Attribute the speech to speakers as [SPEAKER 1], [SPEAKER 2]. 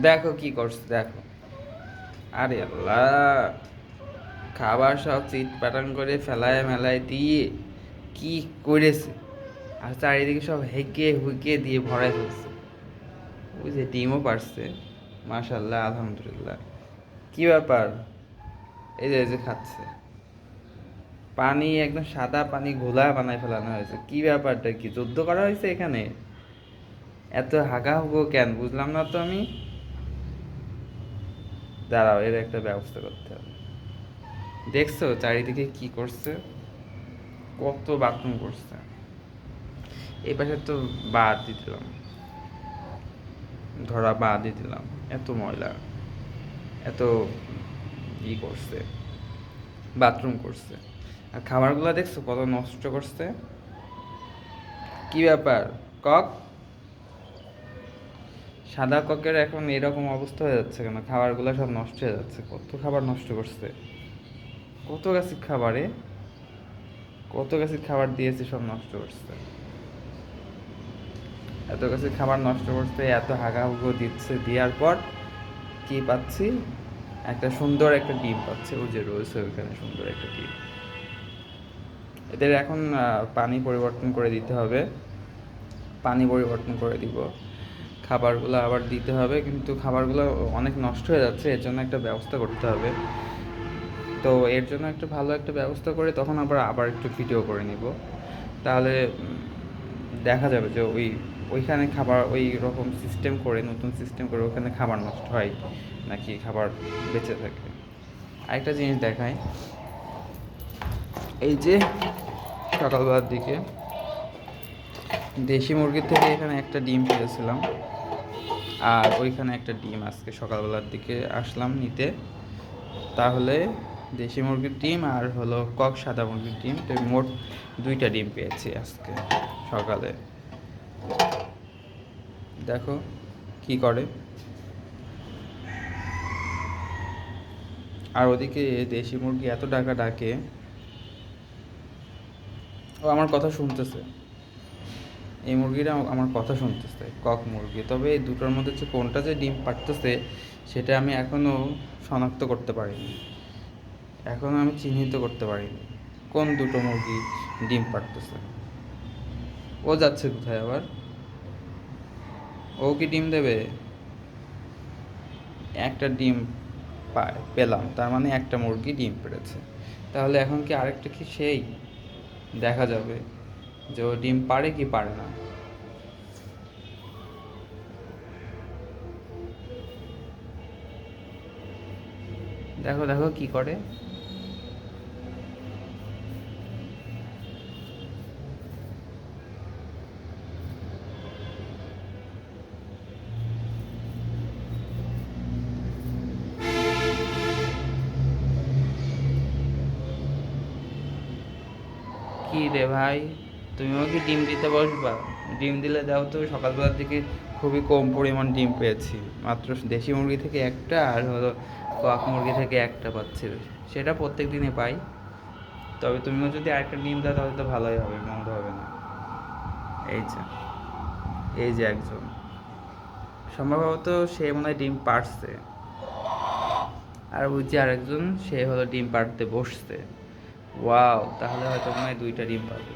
[SPEAKER 1] দেখো কি করছে, দেখো। আরে আল্লাহ, খাবার সব চিট পাটান করে ফেলায় মেলায় দিয়ে কি করেছে! আর চারিদিকে সব হেঁকে হুকে দিয়ে ভরাই ফেলছে। ওই যে ডিমও পারছে। মাশাল্লাহ, আলহামদুলিল্লাহ। কি ব্যাপার? এই যে খাচ্ছে পানি, একদম সাদা পানি ঘোলা বানায় ফেলানো হয়েছে। কি ব্যাপারটা, কি যুদ্ধ করা হয়েছে এখানে? এত হাগা হুগো কেন, বুঝলাম না তো আমি। দাঁড়াও, এর একটা ব্যবস্থা করতে হবে। দেখছো চারিদিকে কি করছে? কত বাথরুম করছে! এই পাশে তো বাদ দিয়ে দিলাম, ধরা বাদ দিয়ে দিলাম। এত ময়লা, এত করছে, বাথরুম করছে। আর খাবারগুলো দেখছো কত নষ্ট করছে! কি ব্যাপার কক? সাদা ককের এখন এরকম অবস্থা হয়ে যাচ্ছে কেন? খাবারগুলো সব নষ্ট হয়ে যাচ্ছে। কত খাবার নষ্ট করছে! কত গাছের খাবারে, কত গাছের খাবার দিয়েছে, সব নষ্ট করছে। এত গাছের খাবার নষ্ট করছে, এত হাগাহুগো দিচ্ছে, দেওয়ার পর কি পাচ্ছি? একটা সুন্দর একটা ডিম পাচ্ছে। ওই যে রয়েছে ওইখানে সুন্দর একটা ডিম। এদের এখন পানি পরিবর্তন করে দিতে হবে। পানি পরিবর্তন করে দিব, খাবারগুলো আবার দিতে হবে। কিন্তু খাবারগুলো অনেক নষ্ট হয়ে যাচ্ছে, এর জন্য একটা ব্যবস্থা করতে হবে। তো এর জন্য একটা ভালো একটা ব্যবস্থা করে তখন আবার আবার একটু ভিডিও করে নিব। তাহলে দেখা যাবে যে ওইখানে খাবার ওই রকম সিস্টেম করে, নতুন সিস্টেম করে ওখানে খাবার নষ্ট হয় নাকি খাবার বেঁচে থাকে। আরেকটা জিনিস দেখাই। এই যে সকালবেলার দিকে দেশি মুরগির থেকে এখানে একটা ডিম পেয়েছিলাম, আর ওইখানে একটা ডিম আজকে সকালবেলার দিকে আসলাম নিতে। তাহলে দেশি মুরগির ডিম আর হলো কক সাদা মুরগির ডিম, তো মোট দুইটা ডিম পেয়েছি আজকে সকালে। দেখো কি করে। আর ওদিকে দেশি মুরগি এত ডাকা ডাকে, ও আমার কথা শুনতেছে। এই মুরগিটা আমার কথা শুনতেছে, কক মুরগি। তবে এই দুটোর মধ্যে যে কোনটা যে ডিম পাড়তেছে সেটা আমি এখনও শনাক্ত করতে পারিনি, এখনও আমি চিহ্নিত করতে পারিনি কোন দুটো মুরগি ডিম পাড়তেছে। ও যাচ্ছে কোথায় আবার? ও কি ডিম দেবে? একটা ডিম পেলাম, তার মানে একটা মুরগি ডিম পেড়েছে। তাহলে এখন কি আরেকটা কি সেই দেখা যাবে যে ও ডিম পারে কি পারে না। দেখো দেখো কি করে। কি রে ভাই, তুমিও কি ডিম দিতে বসবা? ডিম দিলে দাও তো। সকালবেলার দিকে খুবই কম পরিমাণ ডিম পেয়েছি, মাত্র দেশি মুরগি থেকে একটা, আর হলো কক মুরগি থেকে একটা পাচ্ছি। সেটা প্রত্যেক দিনে পাই। তবে তুমিও যদি আরেকটা ডিম দাও তাহলে তো ভালোই হবে, মন্দ হবে না। এই যে, এই যে একজন, সম্ভবত সে মনে হয় ডিম পাড়ছে। আর ওই যে আরেকজন, সে হলো ডিম পাড়তে বসছে। ওয়াও, তাহলে হয়তো মনে হয় দুইটা ডিম পাবে।